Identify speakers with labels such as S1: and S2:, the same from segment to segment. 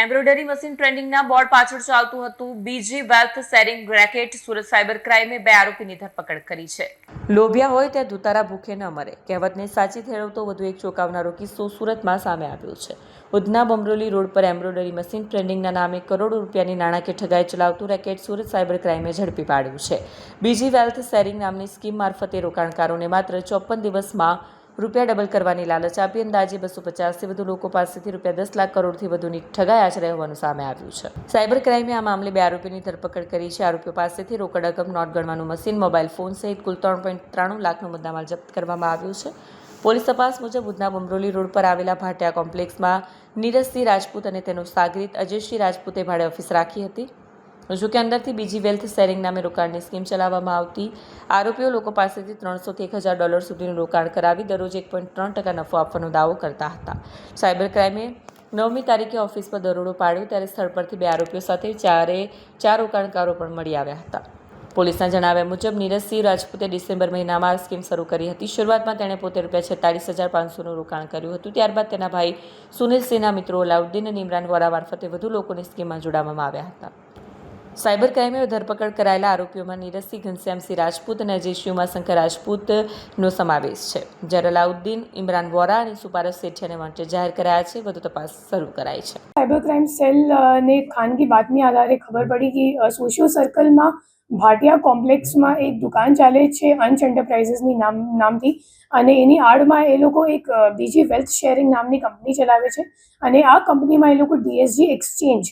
S1: Embroidery machine ટ્રેન્ડિંગના board પાછળ ચાલતું હતું બીજી wealth sharing racket. Surat cyber ક્રાઇમે 2 આરોપીની ધરપકડ કરી છે. લોભિયા હોય ત્યાં ધુતારા ભૂખે ન મરે કહેવતને સાચી ઠેરવતો વધુ એક ચોંકાવનારો કિસ્સો સુરતમાં સામે આવ્યો છે. ઉધના બમરોલી રોડ પર એમ્બ્રોઇડરી મશીન ટ્રેન્ડિંગના નામે કરોડો રૂપિયાની નાણાકીય ઠગાઈ ચલાવતું રેકેટ સુરત સાયબર ક્રાઇમે ઝડપી પાડ્યું છે. બીજી વેલ્થ શેરિંગ નામની સ્કીમ મારફતે રોકાણકારોને માત્ર 54 દિવસમાં રૂપિયા ડબલ કરવાની લાલચ આપી અંદાજે 250થી વધુ લોકો પાસેથી રૂપિયા 10 લાખ કરોડથી વધુની ઠગાઈ આચરાઈ હોવાનું સામે આવ્યું છે. સાયબર ક્રાઇમે આ મામલે 2 આરોપીની ધરપકડ કરી છે. આરોપીઓ પાસેથી રોકડ રકમ, નોટ ગણવાનું મશીન, મોબાઈલ ફોન સહિત કુલ 3.93 લાખનો મુદ્દામાલ જપ્ત કરવામાં આવ્યો છે. પોલીસ તપાસ મુજબ ઉધના બમરોલી રોડ પર આવેલા ભાટિયા કોમ્પ્લેક્સમાં નીરજસિંહ રાજપૂત અને તેનો સાગરીત અજયસિંહ રાજપૂતે ભાડે ઓફિસ રાખી હતી. જોકે અંદરથી બીજી વેલ્થ શેરિંગ નામે રોકાણની સ્કીમ ચલાવવામાં આવતી. આરોપીઓ લોકો પાસેથી $300 થી $1000 સુધીનું રોકાણ કરાવી દરરોજ 1.3% નફો આપવાનો દાવો કરતા હતા. સાયબર ક્રાઇમે 9મી તારીખે ઓફિસ પર દરોડો પાડ્યો ત્યારે સ્થળ પરથી 2 આરોપીઓ સાથે ચાર રોકાણકારો પણ મળી આવ્યા હતા. પોલીસના જણાવ્યા મુજબ નીરજસિંહ રાજપૂતે ડિસેમ્બર મહિનામાં આ સ્કીમ શરૂ કરી હતી. શરૂઆતમાં તેણે પોતે ₹46500નું રોકાણ કર્યું હતું. ત્યારબાદ તેના ભાઈ સુનિલસિંહના મિત્રો અલાઉદ્દીન અને ઇમરાન વોરા મારફતે વધુ લોકોની સ્કીમમાં જોડાવવામાં આવ્યા હતા. સાયબર ક્રાઇમે ધરપકડ કરાયેલા આરોપીઓમાં નીરજસિંહ ઘનશ્યામસિંહ રાજપૂત અને અજયસિંહ ઉમાશંકર રાજપૂતનો સમાવેશ છે. જ્યારે અલાઉદ્દીન, ઇમરાન વોરા અને સુપારસ સેઠિયાને વોન્ટેડ જાહેર કરાયા છે. વધુ તપાસ શરૂ કરાઈ છે.
S2: સાયબર ક્રાઇમ સેલને ખાનગી બાતમી આધારે ખબર પડી કે સોશિયો સર્કલમાં ભાટિયા કોમ્પ્લેક્સમાં એક દુકાન ચાલે છે અંશ એન્ટરપ્રાઇઝીસની નામથી, અને એની આડમાં એ લોકો એક બીજી વેલ્થ શેરિંગ નામની કંપની ચલાવે છે. અને આ કંપનીમાં એ લોકો DSG એક્સચેન્જ,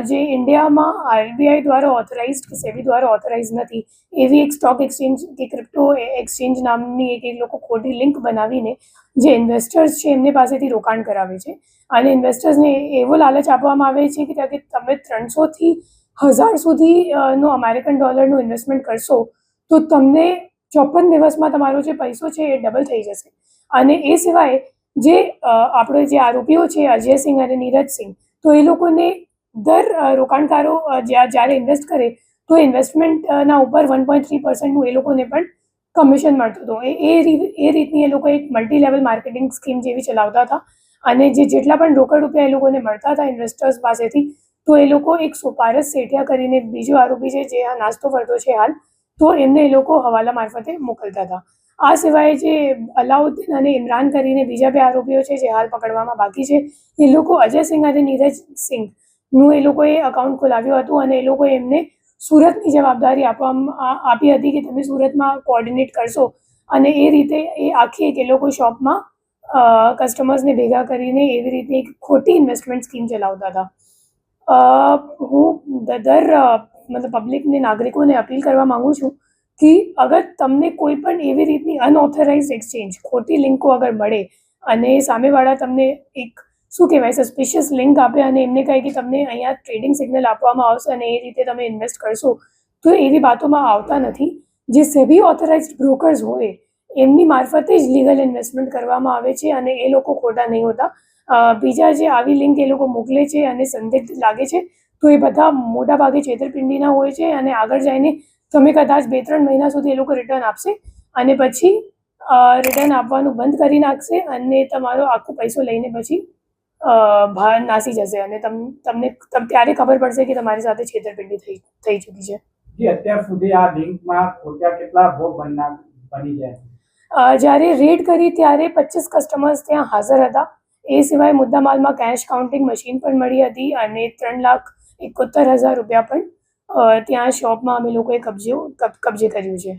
S2: જે ઇન્ડિયામાં RBI દ્વારા ઓથોરાઇઝડ કે સેબી દ્વારા ઓથોરાઇઝ નથી એવી એક સ્ટોક એક્સચેન્જ કે ક્રિપ્ટો એક્સચેન્જ નામની એક લોકો ખોટી લિંક બનાવીને જે ઇન્વેસ્ટર્સ છે એમની પાસેથી રોકાણ કરાવે છે. અને ઇન્વેસ્ટર્સને એવો લાલચ આપવામાં આવે છે કે ત્યાંથી તમે 300થી 1000 સુધીનો અમેરિકન ડોલરનું ઇન્વેસ્ટમેન્ટ કરશો તો તમને 54 દિવસમાં તમારો જે પૈસો છે એ ડબલ થઈ જશે. અને એ સિવાય જે આપણે જે આરોપીઓ છે અજયસિંહ અને નીરજસિંહ, તો એ લોકોને દર રોકાણકારો જ્યારે ઇન્વેસ્ટ કરે તો ઇન્વેસ્ટમેન્ટના ઉપર 1.3%નું એ લોકોને પણ કમિશન મળતું હતું. એ રીતની એ લોકો એક મલ્ટી લેવલ માર્કેટિંગ સ્કીમ જેવી ચલાવતા હતા. અને જેટલા પણ રોકડ રૂપિયા એ લોકોને મળતા હતા ઇન્વેસ્ટર્સ પાસેથી, તો એ લોકો એક સુપારસ સેઠિયા કરીને બીજો આરોપી છે જે આ નાસ્તો કરતો છે હાલ, તો એમને એ લોકો હવાલા મારફતે મોકલતા હતા. આ સિવાય જે અલાઉદ્દીન અને ઇમરાન કરીને બીજા 2 આરોપીઓ છે જે હાલ પકડવામાં બાકી છે, એ લોકો અજયસિંહ અને નીરજસિંહનું એ લોકોએ અકાઉન્ટ ખોલાવ્યું હતું. અને એ લોકોએ એમને સુરતની જવાબદારી આપી હતી કે તમે સુરતમાં કોઓર્ડિનેટ કરશો. અને એ રીતે એ આખી એક એ લોકો શોપમાં કસ્ટમર્સને ભેગા કરીને એવી રીતે એક ખોટી ઇન્વેસ્ટમેન્ટ સ્કીમ ચલાવતા હતા. હું મતલબ પબ્લિકને, નાગરિકોને અપીલ કરવા માગું છું કે અગર તમને કોઈ પણ એવી રીતની અનઓથોરાઇઝ એક્સચેન્જ ખોટી લિંકો અગર મળે અને સામેવાળા તમને એક શું કહેવાય સસ્પિશિયસ લિંક આપે અને એમને કહે કે તમને અહીંયા ટ્રેડિંગ સિગ્નલ આપવામાં આવશે અને એ રીતે તમે ઇન્વેસ્ટ કરશો, તો એવી બાતોમાં આવતા નથી. જે સેબી ઓથોરાઇઝડ બ્રોકર્સ હોય એમની મારફતે જ લીગલ ઇન્વેસ્ટમેન્ટ કરવામાં આવે છે અને એ લોકો ખોટા નહીં હોતા. બીજા જે આવી લિંક એ લોકો મોકલે છે અને સંદિગ્ધ લાગે છે તો એ બધા મોટાભાગે છેતરપિંડીના હોય છે. અને આગળ જઈને તમે કદાચ 2-3 મહિના સુધી એ લોકો રિટર્ન આપશે અને પછી રિટર્ન આપવાનું બંધ કરી નાખશે અને તમારો આખો પૈસો લઈને પછી બહાર નાસી જશે અને તમને ત્યારે ખબર પડશે કે તમારી સાથે છેતરપિંડી થઈ ચૂકી છે.
S3: અત્યાર સુધી આ લિંકમાં ખોટા કેટલા ભોગ બની જાય?
S2: જ્યારે રેડ કરી ત્યારે 25 કસ્ટમર્સ ત્યાં હાજર હતા. એ સિવાય મુદ્દામાલમાં કેશ કાઉન્ટિંગ મશીન પણ મળી હતી અને ₹3,71,000 પણ ત્યાં શોપમાં અમે લોકોએ કબજે કર્યું છે.